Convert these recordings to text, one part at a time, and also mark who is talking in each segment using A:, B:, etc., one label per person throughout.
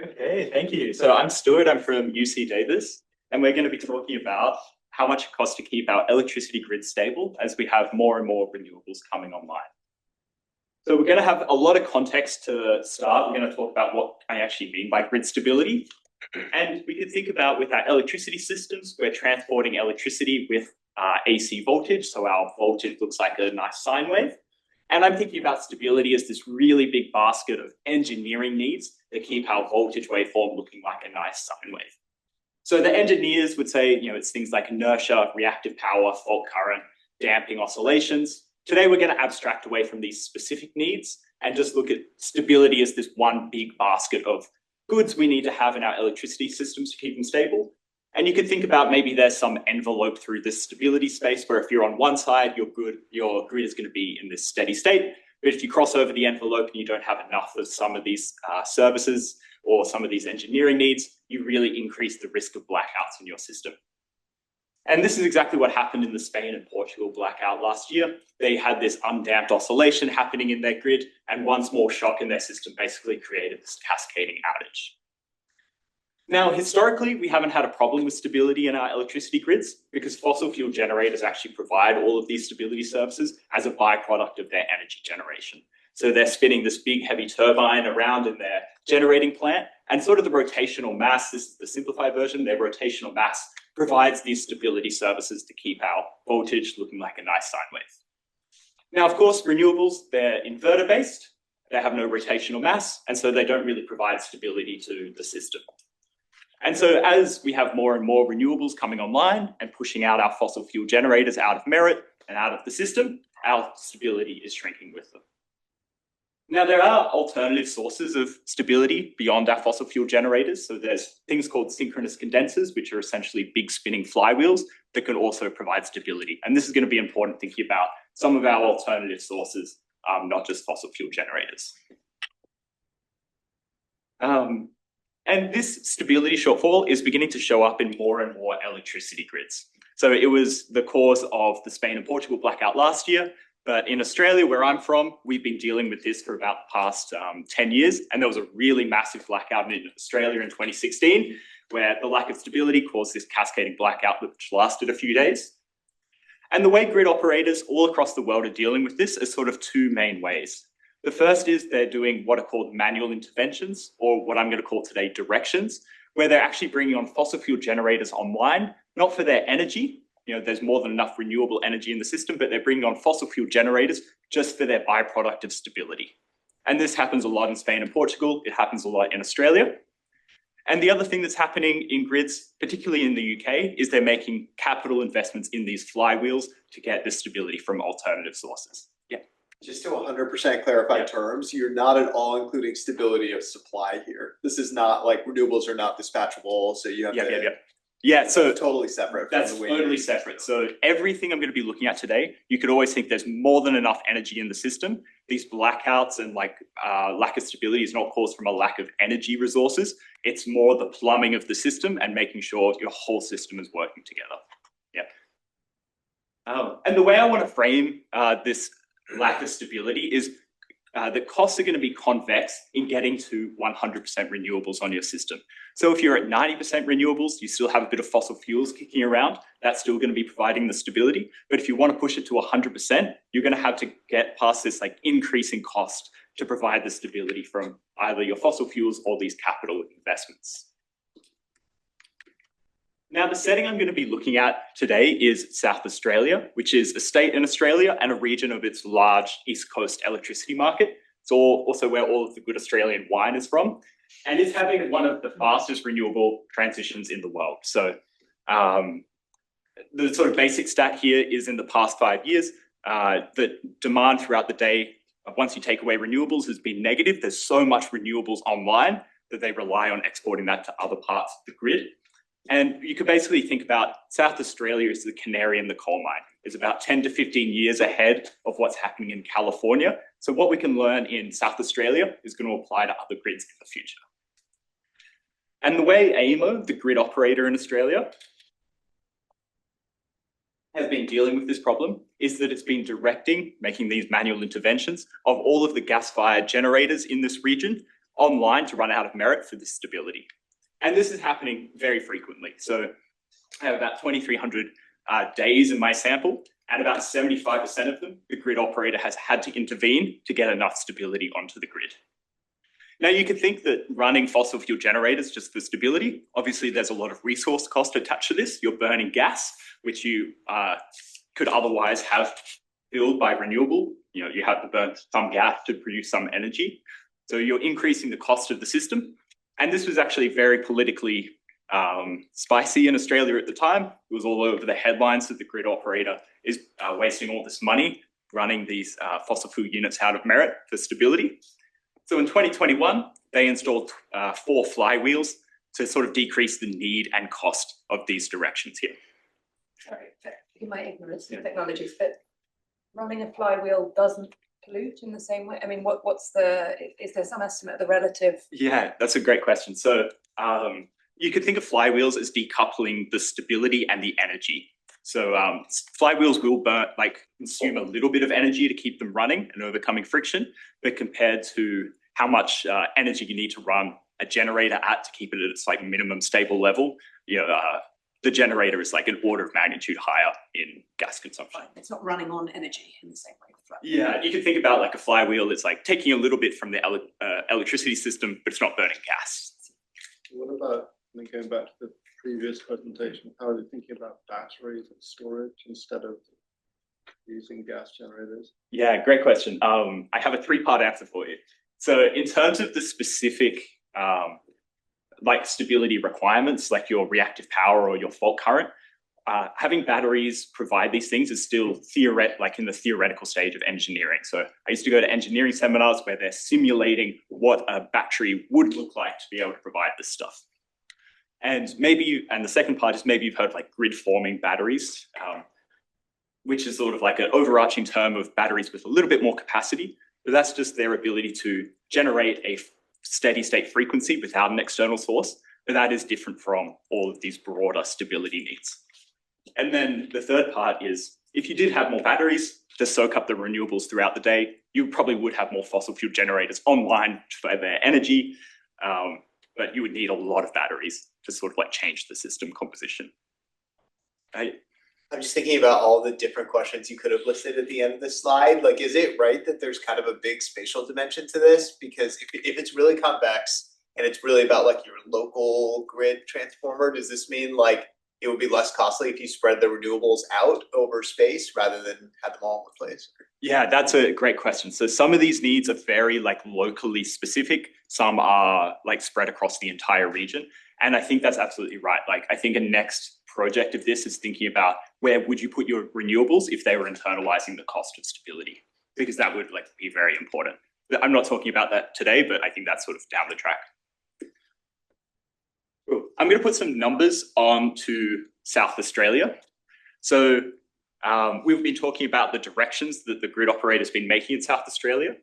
A: Okay, thank you. So I'm Stuart, I'm from UC Davis, and we're going to be talking about how much it costs to keep our electricity grid stable as we have more and more renewables coming online. So we're going to have a lot of context to start. We're going to talk about what I actually mean by grid stability. And we can think about with our electricity systems, we're transporting electricity with AC voltage. So our voltage looks like a nice sine wave. And I'm thinking about stability as this really big basket of engineering needs that keep our voltage waveform looking like a nice sine wave. So the engineers would say, it's things like inertia, reactive power, fault current, damping oscillations. Today, we're going to abstract away from these specific needs and just look at stability as this one big basket of goods we need to have in our electricity systems to keep them stable. And you could think about maybe there's some envelope through this stability space where if you're on one side, your grid is going to be in this steady state. But if you cross over the envelope and you don't have enough of some of these services or some of these engineering needs, you really increase the risk of blackouts in your system. And this is exactly what happened in the Spain and Portugal blackout last year. They had this undamped oscillation happening in their grid, and one small shock in their system basically created this cascading outage. Now, historically, we haven't had a problem with stability in our electricity grids because fossil fuel generators actually provide all of these stability services as a byproduct of their energy generation. So they're spinning this big heavy turbine around in their generating plant, and sort of the rotational mass, this is the simplified version, their rotational mass provides these stability services to keep our voltage looking like a nice sine wave. Now, of course, renewables, they're inverter-based, they have no rotational mass, and so they don't really provide stability to the system. And so as we have more and more renewables coming online and pushing out our fossil fuel generators out of merit and out of the system, our stability is shrinking with them. Now, there are alternative sources of stability beyond our fossil fuel generators. So there's things called synchronous condensers, which are essentially big spinning flywheels that can also provide stability. And this is going to be important thinking about some of our alternative sources, not just fossil fuel generators. And this stability shortfall is beginning to show up in more and more electricity grids. So it was the cause of the Spain and Portugal blackout last year. But in Australia, where I'm from, we've been dealing with this for about the past 10 years. And there was a really massive blackout in Australia in 2016, where the lack of stability caused this cascading blackout, which lasted a few days. And the way grid operators all across the world are dealing with this is sort of two main ways. The first is they're doing what are called manual interventions, or what I'm going to call today directions, where they're actually bringing on fossil fuel generators online, not for their energy. There's more than enough renewable energy in the system, but they're bringing on fossil fuel generators just for their byproduct of stability. And this happens a lot in Spain and Portugal. It happens a lot in Australia. And the other thing that's happening in grids, particularly in the UK, is they're making capital investments in these flywheels to get this stability from alternative sources. Yeah.
B: Just to 100% clarify terms, you're not at all including stability of supply here. This is not like renewables are not dispatchable, so you have
A: Yeah, so
B: totally separate.
A: That's totally separate. So everything I'm going to be looking at today, you could always think there's more than enough energy in the system. These blackouts and lack of stability is not caused from a lack of energy resources. It's more the plumbing of the system and making sure your whole system is working together. Yeah. And the way I want to frame this lack of stability is the costs are going to be convex in getting to 100% renewables on your system. So if you're at 90% renewables, you still have a bit of fossil fuels kicking around. That's still going to be providing the stability. But if you want to push it to 100%, you're going to have to get past this increasing cost to provide the stability from either your fossil fuels or these capital investments. Now, the setting I'm going to be looking at today is South Australia, which is a state in Australia and a region of its large East Coast electricity market. It's also where all of the good Australian wine is from. And it's having one of the fastest renewable transitions in the world. So the sort of basic stat here is in the past 5 years, the demand throughout the day, once you take away renewables, has been negative. There's so much renewables online that they rely on exporting that to other parts of the grid. And you could basically think about South Australia as the canary in the coal mine. It's about 10 to 15 years ahead of what's happening in California. So what we can learn in South Australia is going to apply to other grids in the future. And the way AEMO, the grid operator in Australia, has been dealing with this problem is that it's been making these manual interventions of all of the gas-fired generators in this region online to run out of merit for this stability. And this is happening very frequently. So I have about 2,300 days in my sample, and about 75% of them, the grid operator has had to intervene to get enough stability onto the grid. Now, you could think that running fossil fuel generators just for stability, obviously there's a lot of resource cost attached to this. You're burning gas, which you could otherwise have filled by renewable. You know, you have to burn some gas to produce some energy. So you're increasing the cost of the system. And this was actually very politically spicy in Australia at the time. It was all over the headlines that the grid operator is wasting all this money running these fossil fuel units out of merit for stability. So in 2021, they installed 4 flywheels to sort of decrease the need and cost of these directions here.
C: Sorry, in my ignorance of technologies, but running a flywheel doesn't pollute in the same way? I mean, is there some estimate of the relative? Yeah,
A: that's a great question. So you could think of flywheels as decoupling the stability and the energy. So flywheels will consume a little bit of energy to keep them running and overcoming friction, but compared to how much energy you need to run a generator at to keep it at its minimum stable level, the generator is an order of magnitude higher in gas consumption.
C: It's not running on energy in the same way.
A: Yeah, you can think about a flywheel. It's taking a little bit from the electricity system, but it's not burning gas.
D: What about, going back to the previous presentation, how are you thinking about batteries and storage instead of using gas generators?
A: Yeah, great question. I have a 3-part answer for you. So in terms of the specific stability requirements, like your reactive power or your fault current, having batteries provide these things is still in the theoretical stage of engineering. So I used to go to engineering seminars where they're simulating what a battery would look like to be able to provide this stuff. And the second part is maybe you've heard grid forming batteries, which is sort of an overarching term of batteries with a little bit more capacity, but that's just their ability to generate a steady state frequency without an external source, but that is different from all of these broader stability needs. And then the third part is, if you did have more batteries to soak up the renewables throughout the day, you probably would have more fossil fuel generators online for their energy, but you would need a lot of batteries to sort of change the system composition.
B: I'm just thinking about all the different questions you could have listed at the end of this slide. Is it right that there's kind of a big spatial dimension to this? Because if it's really convex and it's really about your local grid transformer, does this mean it would be less costly if you spread the renewables out over space rather than have them all in one place?
A: Yeah, that's a great question. So some of these needs are very locally specific. Some are spread across the entire region. And I think that's absolutely right. I think a next project of this is thinking about where would you put your renewables if they were internalizing the cost of stability, because that would be very important. I'm not talking about that today, but I think that's sort of down the track. Cool. I'm going to put some numbers onto South Australia. So we've been talking about the directions that the grid operator has been making in South Australia,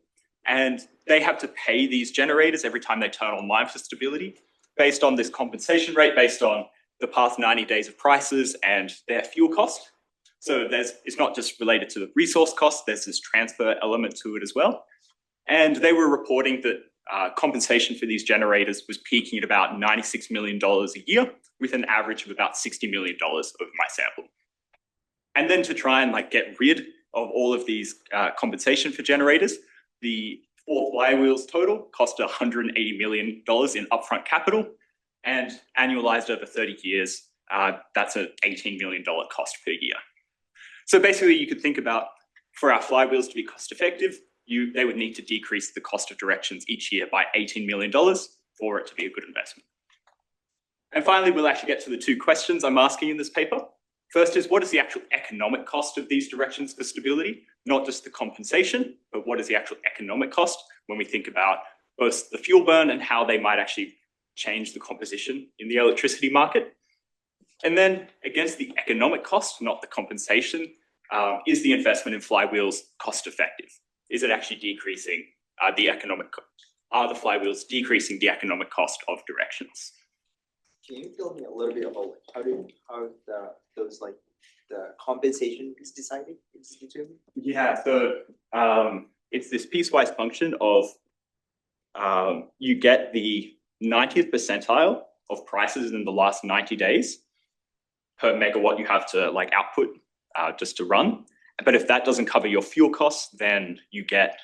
A: and they have to pay these generators every time they turn online for stability based on this compensation rate, based on the past 90 days of prices and their fuel cost. So it's not just related to the resource cost, there's this transfer element to it as well. And they were reporting that compensation for these generators was peaking at about $96 million a year, with an average of about $60 million over my sample. And then to try and get rid of all of these compensation for generators, the 4 flywheels total cost $180 million in upfront capital, and annualized over 30 years, that's an $18 million cost per year. So basically you could think about, for our flywheels to be cost effective, they would need to decrease the cost of directions each year by $18 million for it to be a good investment. And finally, we'll actually get to the 2 questions I'm asking in this paper. First is, what is the actual economic cost of these directions for stability? Not just the compensation, but what is the actual economic cost when we think about both the fuel burn and how they might actually change the composition in the electricity market. And then against the economic cost, not the compensation, is the investment in flywheels cost effective? Is it actually decreasing the economic cost? Are the flywheels decreasing the economic cost of directions?
E: Can you tell me a little bit about the compensation is decided?
A: Yeah, so it's this piecewise function of you get the 90th percentile of prices in the last 90 days per megawatt you have to like output just to run. But if that doesn't cover your fuel costs, then you get,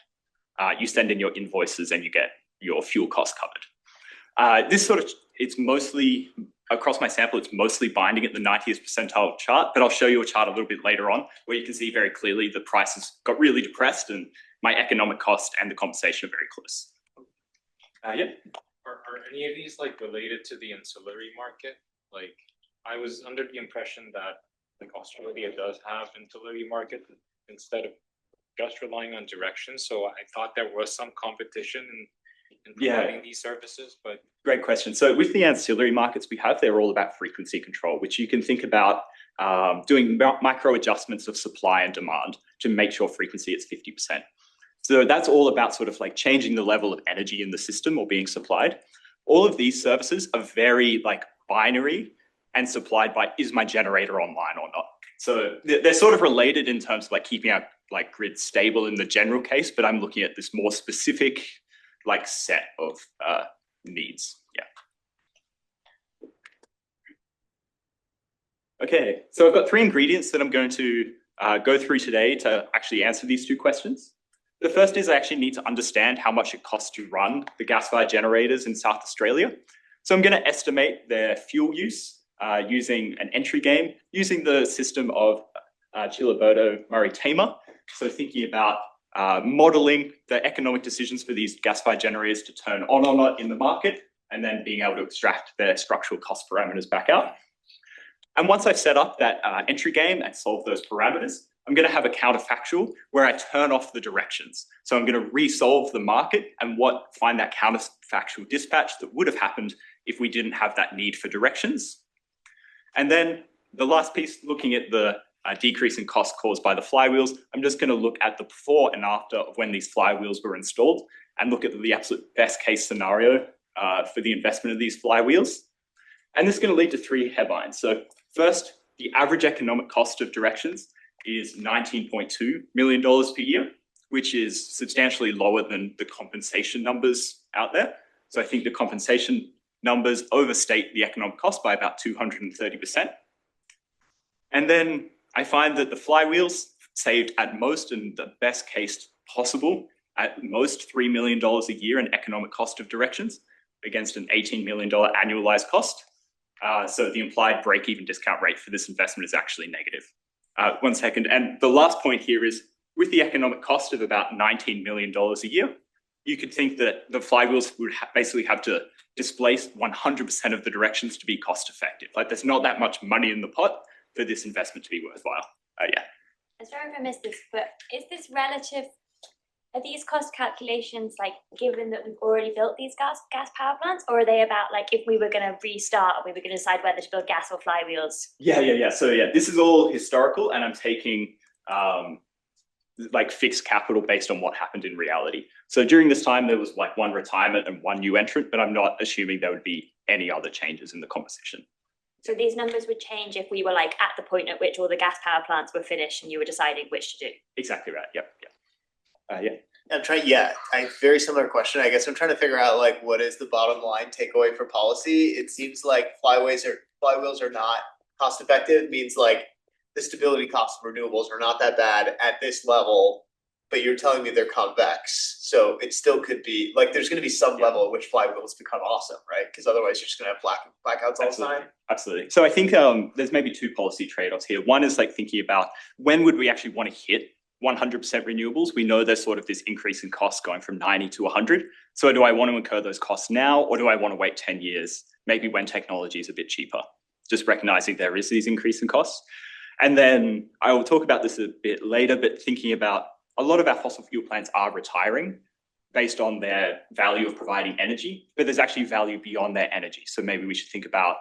A: you send in your invoices and you get your fuel costs covered. This sort of, it's mostly, across my sample, it's mostly binding at the 90th percentile chart, but I'll show you a chart a little bit later on where you can see very clearly the prices got really depressed and my economic cost and the compensation are very close. Yeah.
F: Are any of these like related to the ancillary market? Like I was under the impression that like Australia does have ancillary market instead of just relying on direction. So I thought there was some competition in providing these services, but
A: great question. So with the ancillary markets we have, they're all about frequency control, which you can think about doing micro adjustments of supply and demand to make sure frequency is 50%. So that's all about sort of like changing the level of energy in the system or being supplied. All of these services are very like binary and supplied by, is my generator online or not? So they're sort of related in terms of like keeping our like grid stable in the general case, but I'm looking at this more specific like set of needs. Yeah. Okay, so I've got 3 ingredients that I'm going to go through today to actually answer these 2 questions. The first is I actually need to understand how much it costs to run the gas-fired generators in South Australia. So I'm going to estimate their fuel use using an entry game, using the system of Chiliberto-Murray-Tamer. So thinking about modeling the economic decisions for these gas-fired generators to turn on or not in the market, and then being able to extract their structural cost parameters back out. And once I've set up that entry game and solved those parameters, I'm going to have a counterfactual where I turn off the directions. So I'm going to resolve the market and find that counterfactual dispatch that would have happened if we didn't have that need for directions. And then the last piece, looking at the decrease in cost caused by the flywheels, I'm just going to look at the before and after of when these flywheels were installed and look at the absolute best case scenario for the investment of these flywheels. And this is going to lead to 3 headlines. So first, the average economic cost of directions is $19.2 million per year, which is substantially lower than the compensation numbers out there. So I think the compensation numbers overstate the economic cost by about 230%. And then I find that the flywheels saved at most, in the best case possible, at most $3 million a year in economic cost of directions against an $18 million annualized cost. So the implied break-even discount rate for this investment is actually negative. 1 second. And the last point here is with the economic cost of about $19 million a year, you could think that the flywheels would basically have to displace 100% of the directions to be cost effective. Like there's not that much money in the pot for this investment to be worthwhile. Yeah.
G: I'm sorry if I missed this, but is this relative? Are these cost calculations like given that we've already built these gas power plants, or are they about like if we were going to restart, we were going to decide whether to build gas or flywheels?
A: Yeah. So yeah, this is all historical, and I'm taking like fixed capital based on what happened in reality. So during this time, there was like 1 retirement and 1 new entrant, but I'm not assuming there would be any other changes in the composition.
G: So these numbers would change if we were like at the point at which all the gas power plants were finished and you were deciding which to do.
A: Exactly right. Yep.
B: I'm trying, I very similar question. I guess I'm trying to figure out like what is the bottom line takeaway for policy. It seems like flywheels are not cost effective, means like the stability costs of renewables are not that bad at this level, but you're telling me they're convex. So it still could be like there's going to be some level at which flywheels become awesome, right? Because otherwise you're just going to have blackouts all the time.
A: Absolutely. So I think there's maybe 2 policy trade-offs here. One is like thinking about when would we actually want to hit 100% renewables. We know there's sort of this increase in costs going from 90 to 100. So do I want to incur those costs now, or do I want to wait 10 years, maybe when technology is a bit cheaper? Just recognizing there is these increase in costs. And then I will talk about this a bit later, but thinking about a lot of our fossil fuel plants are retiring based on their value of providing energy, but there's actually value beyond their energy. So maybe we should think about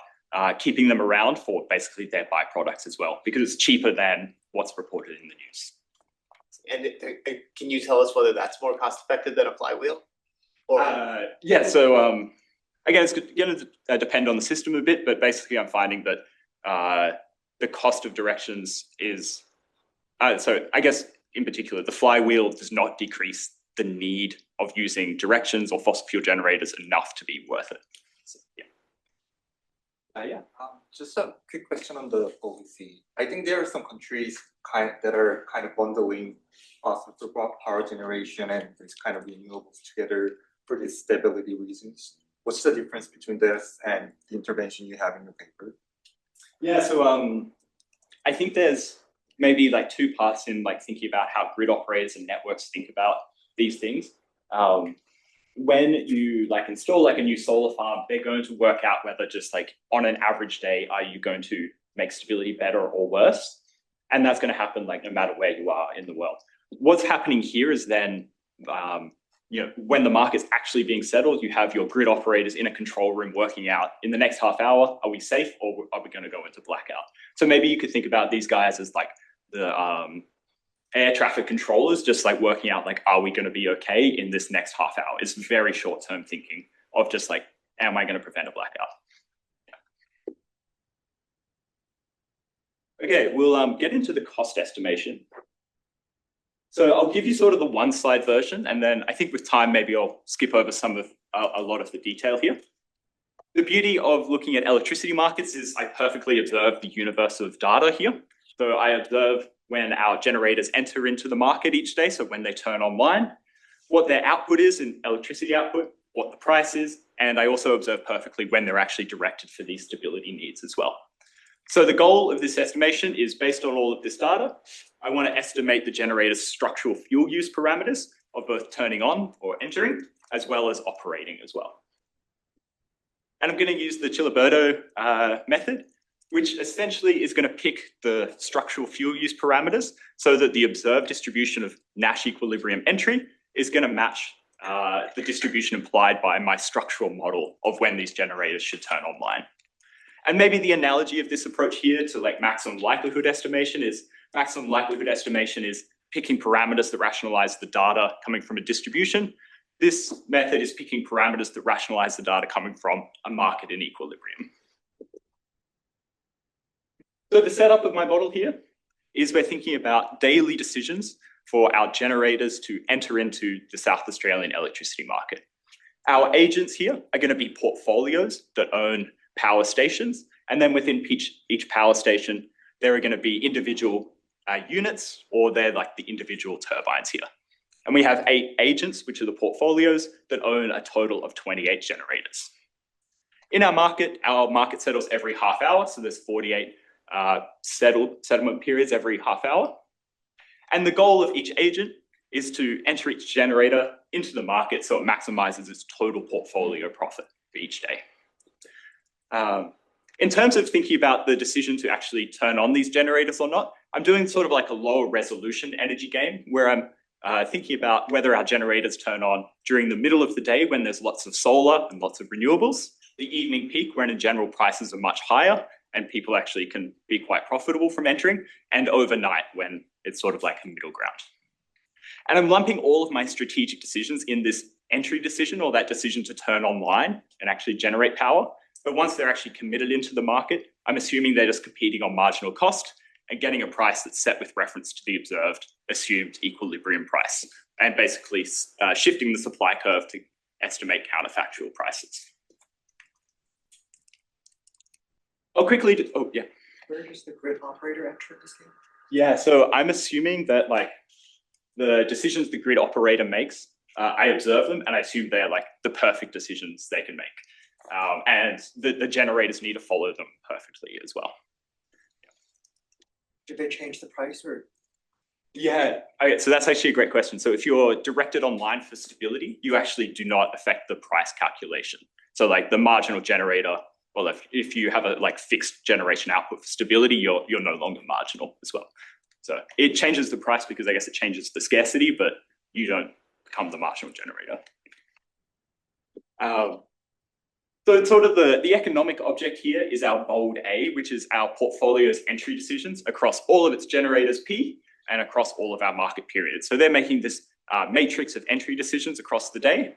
A: keeping them around for basically their byproducts as well, because it's cheaper than what's reported in the news.
B: And can you tell us whether that's more cost effective than a flywheel? Or
A: yeah, so again, it's going to depend on the system a bit, but basically I'm finding that the cost of directions is, so I guess in particular, the flywheel does not decrease the need of using directions or fossil fuel generators enough to be worth it. So, yeah.
H: Just a quick question on the policy. I think there are some countries that are kind of bundling fossil fuel power generation and this kind of renewables together for these stability reasons. What's the difference between this and the intervention you have in your paper?
A: Yeah, so I think there's maybe like two parts in like thinking about how grid operators and networks think about these things. When you like install like a new solar farm, they're going to work out whether just like on an average day, are you going to make stability better or worse? And that's going to happen like no matter where you are in the world. What's happening here is then, when the market's actually being settled, you have your grid operators in a control room working out in the next half hour, are we safe or are we going to go into blackout? So maybe you could think about these guys as like the air traffic controllers, just like working out like, are we going to be okay in this next half hour? It's very short-term thinking of just like, am I going to prevent a blackout? Yeah. Okay, we'll get into the cost estimation. So I'll give you sort of the one slide version, and then I think with time, maybe I'll skip over some of a lot of the detail here. The beauty of looking at electricity markets is I perfectly observe the universe of data here. So I observe when our generators enter into the market each day, so when they turn online, what their output is in electricity output, what the price is, and I also observe perfectly when they're actually directed for these stability needs as well. So the goal of this estimation is based on all of this data. I want to estimate the generator's structural fuel use parameters of both turning on or entering, as well as operating as well. And I'm going to use the Chiliberto method, which essentially is going to pick the structural fuel use parameters so that the observed distribution of Nash equilibrium entry is going to match the distribution implied by my structural model of when these generators should turn online. And maybe the analogy of this approach here to like maximum likelihood estimation is picking parameters that rationalize the data coming from a distribution. This method is picking parameters that rationalize the data coming from a market in equilibrium. So the setup of my model here is we're thinking about daily decisions for our generators to enter into the South Australian electricity market. Our agents here are going to be portfolios that own power stations, and then within each power station, there are going to be individual units, or they're like the individual turbines here. And we have 8 agents, which are the portfolios that own a total of 28 generators. In our market settles every half hour, so there's 48 settlement periods every half hour. And the goal of each agent is to enter each generator into the market so it maximizes its total portfolio profit for each day. In terms of thinking about the decision to actually turn on these generators or not, I'm doing sort of like a lower resolution energy game where I'm thinking about whether our generators turn on during the middle of the day when there's lots of solar and lots of renewables, the evening peak when in general prices are much higher and people actually can be quite profitable from entering, and overnight when it's sort of like a middle ground. And I'm lumping all of my strategic decisions in this entry decision, or that decision to turn online and actually generate power. But once they're actually committed into the market, I'm assuming they're just competing on marginal cost and getting a price that's set with reference to the observed assumed equilibrium price, and basically shifting the supply curve to estimate counterfactual prices. I'll quickly,
E: Where does the grid operator enter this game?
A: Yeah, so I'm assuming that like the decisions the grid operator makes, I observe them and I assume they're like the perfect decisions they can make. And the generators need to follow them perfectly as well.
E: Did they change the price or?
A: Yeah, okay, so that's actually a great question. So if you're directed online for stability, you actually do not affect the price calculation. So like the marginal generator, well, if you have a like fixed generation output for stability, you're no longer marginal as well. So it changes the price because I guess it changes the scarcity, but you don't become the marginal generator. So sort of the economic object here is our bold A, which is our portfolio's entry decisions across all of its generators P and across all of our market periods. So they're making this matrix of entry decisions across the day.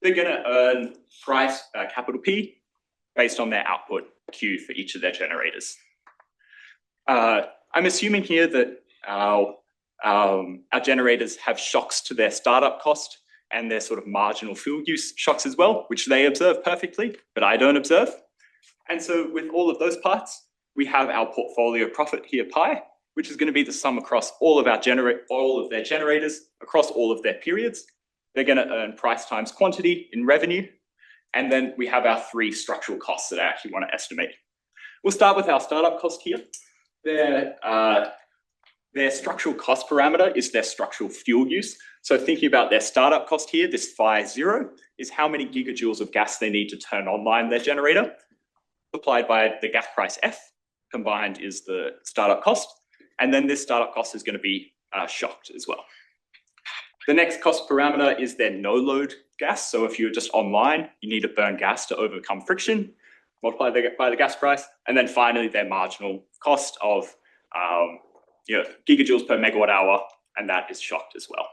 A: They're going to earn price, capital P, based on their output Q for each of their generators. I'm assuming here that our generators have shocks to their startup cost and their sort of marginal fuel use shocks as well, which they observe perfectly, but I don't observe. And so with all of those parts, we have our portfolio profit here, pi, which is going to be the sum across all of their generators across all of their periods. They're going to earn price times quantity in revenue. And then we have our 3 structural costs that I actually want to estimate. We'll start with our startup cost here. Their structural cost parameter is their structural fuel use. So thinking about their startup cost here, this phi 0 is how many gigajoules of gas they need to turn online their generator, applied by the gas price F, combined is the startup cost. And then this startup cost is going to be shocked as well. The next cost parameter is their no load gas. So if you're just online, you need to burn gas to overcome friction, multiply by the gas price. And then finally, their marginal cost of gigajoules per megawatt hour, and that is shocked as well.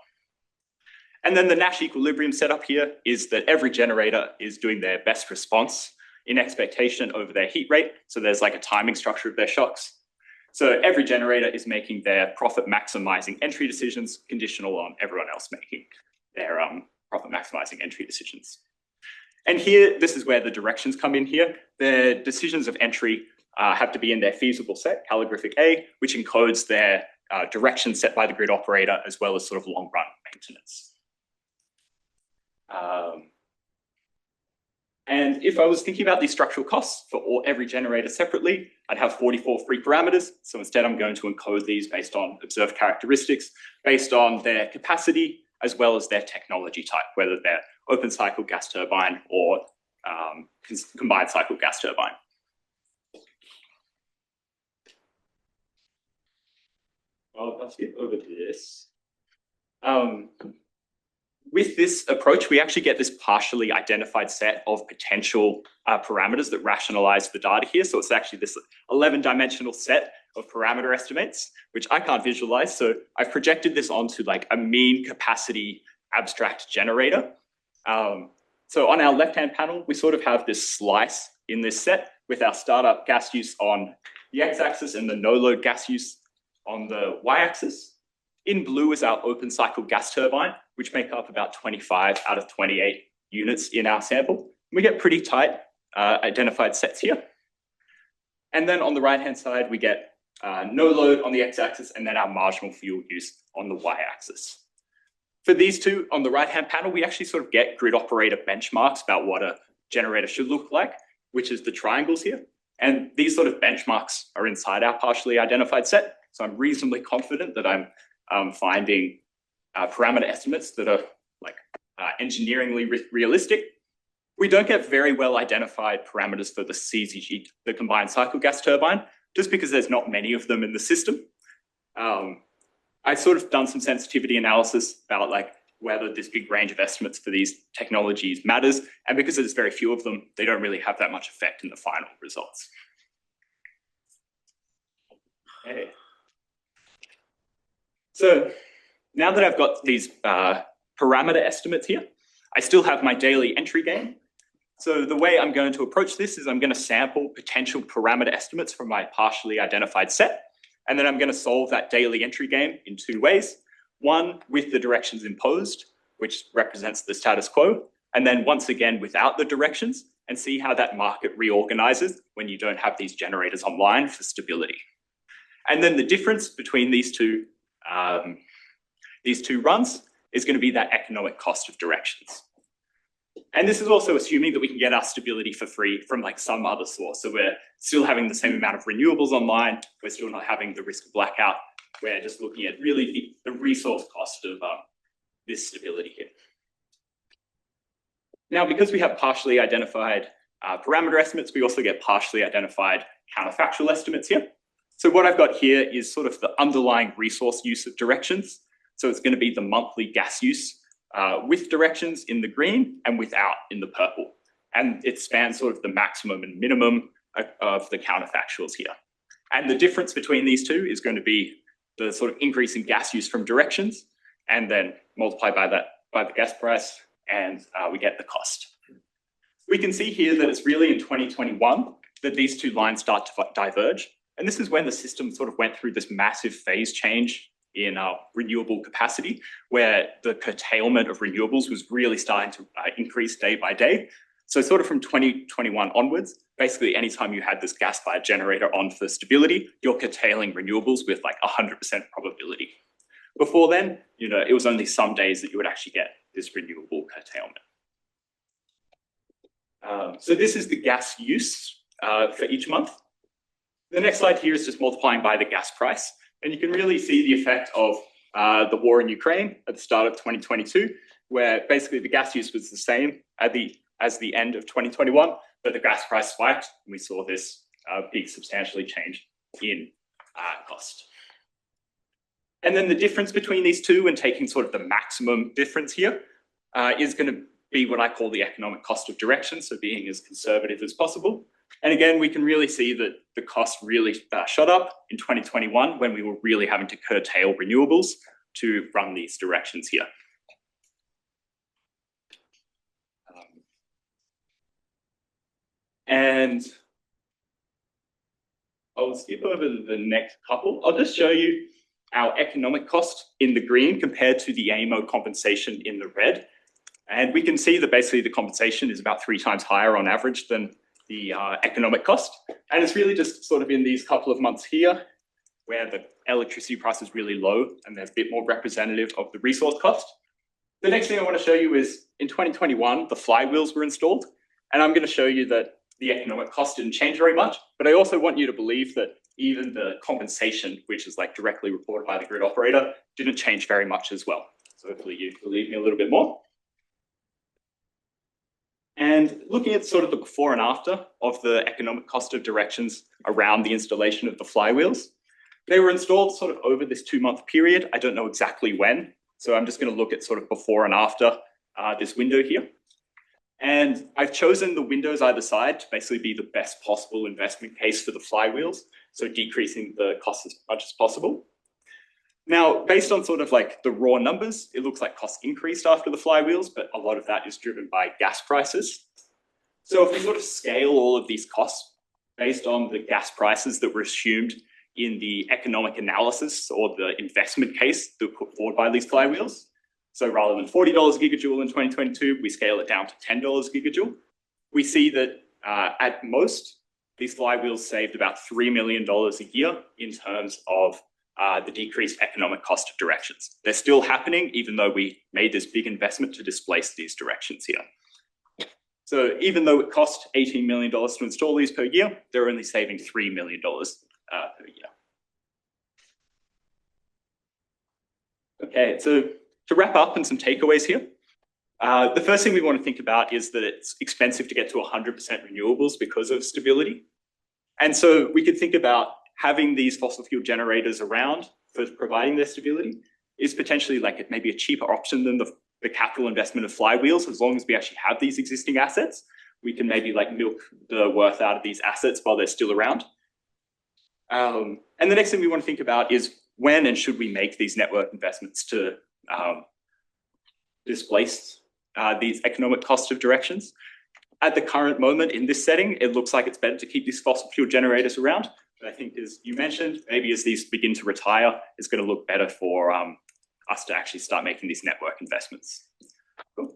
A: And then the Nash equilibrium setup here is that every generator is doing their best response in expectation over their heat rate. So there's like a timing structure of their shocks. So every generator is making their profit maximizing entry decisions conditional on everyone else making their profit maximizing entry decisions. And here, this is where the directions come in here. Their decisions of entry have to be in their feasible set, calligraphic A, which encodes their directions set by the grid operator, as well as sort of long run maintenance. And if I was thinking about these structural costs for every generator separately, I'd have 44 free parameters. So instead, I'm going to encode these based on observed characteristics, based on their capacity, as well as their technology type, whether they're open cycle gas turbine or combined cycle gas turbine. I'll skip over this. With this approach, we actually get this partially identified set of potential parameters that rationalize the data here. So it's actually this 11-dimensional set of parameter estimates, which I can't visualize. So I've projected this onto like a mean capacity abstract generator. So on our left-hand panel, we sort of have this slice in this set with our startup gas use on the x-axis and the no-load gas use on the y-axis. In blue is our open cycle gas turbine, which make up about 25 out of 28 units in our sample. We get pretty tight identified sets here. And then on the right-hand side, we get no load on the x-axis and then our marginal fuel use on the y-axis. For these two on the right-hand panel, we actually sort of get grid operator benchmarks about what a generator should look like, which is the triangles here. And these sort of benchmarks are inside our partially identified set. So I'm reasonably confident that I'm finding parameter estimates that are like engineeringly realistic. We don't get very well identified parameters for the CZG, the combined cycle gas turbine, just because there's not many of them in the system. I've sort of done some sensitivity analysis about like whether this big range of estimates for these technologies matters. And because there's very few of them, they don't really have that much effect in the final results. Okay. So now that I've got these parameter estimates here, I still have my daily entry game. So the way I'm going to approach this is I'm going to sample potential parameter estimates from my partially identified set. And then I'm going to solve that daily entry game in 2 ways. One, with the directions imposed, which represents the status quo. And then once again, without the directions, and see how that market reorganizes when you don't have these generators online for stability. And then the difference between these two runs is going to be that economic cost of directions. And this is also assuming that we can get our stability for free from like some other source. So we're still having the same amount of renewables online. We're still not having the risk of blackout. We're just looking at really the resource cost of this stability here. Now, because we have partially identified parameter estimates, we also get partially identified counterfactual estimates here. So what I've got here is sort of the underlying resource use of directions. So it's going to be the monthly gas use with directions in the green and without in the purple. And it spans sort of the maximum and minimum of the counterfactuals here. And the difference between these two is going to be the sort of increase in gas use from directions, and then multiply by the gas price, and we get the cost. We can see here that it's really in 2021 that these two lines start to diverge. And this is when the system sort of went through this massive phase change in renewable capacity, where the curtailment of renewables was really starting to increase day by day. So sort of from 2021 onwards, basically anytime you had this gas-fired generator on for stability, you're curtailing renewables with like 100% probability. Before then, it was only some days that you would actually get this renewable curtailment. So this is the gas use for each month. The next slide here is just multiplying by the gas price. And you can really see the effect of the war in Ukraine at the start of 2022, where basically the gas use was the same as the end of 2021, but the gas price spiked, and we saw this big substantially change in cost. And then the difference between these two, and taking sort of the maximum difference here, is going to be what I call the economic cost of direction, so being as conservative as possible. And again, we can really see that the cost really shot up in 2021 when we were really having to curtail renewables to run these directions here. And I'll skip over the next couple. I'll just show you our economic cost in the green compared to the AEMO compensation in the red. And we can see that basically the compensation is about 3 times higher on average than the economic cost. And it's really just sort of in these couple of months here where the electricity price is really low and they're a bit more representative of the resource cost. The next thing I want to show you is in 2021, the flywheels were installed. And I'm going to show you that the economic cost didn't change very much, but I also want you to believe that even the compensation, which is like directly reported by the grid operator, didn't change very much as well. So hopefully you believe me a little bit more. And looking at sort of the before and after of the economic cost of directions around the installation of the flywheels, they were installed sort of over this 2-month period. I don't know exactly when, so I'm just going to look at sort of before and after this window here. And I've chosen the windows either side to basically be the best possible investment case for the flywheels, so decreasing the cost as much as possible. Now, based on sort of like the raw numbers, it looks like costs increased after the flywheels, but a lot of that is driven by gas prices. So if we sort of scale all of these costs based on the gas prices that were assumed in the economic analysis or the investment case that were put forward by these flywheels, so rather than $40 a gigajoule in 2022, we scale it down to $10 a gigajoule. We see that at most, these flywheels saved about $3 million a year in terms of the decreased economic cost of directions. They're still happening, even though we made this big investment to displace these directions here. So even though it cost $18 million to install these per year, they're only saving $3 million per year. Okay, so to wrap up and some takeaways here, the first thing we want to think about is that it's expensive to get to 100% renewables because of stability. And so we could think about having these fossil fuel generators around for providing their stability is potentially like maybe a cheaper option than the capital investment of flywheels. As long as we actually have these existing assets, we can maybe like milk the worth out of these assets while they're still around. And the next thing we want to think about is when and should we make these network investments to displace these economic cost of directions. At the current moment in this setting, it looks like it's better to keep these fossil fuel generators around. But I think, as you mentioned, maybe as these begin to retire, it's going to look better for us to actually start making these network investments. Cool.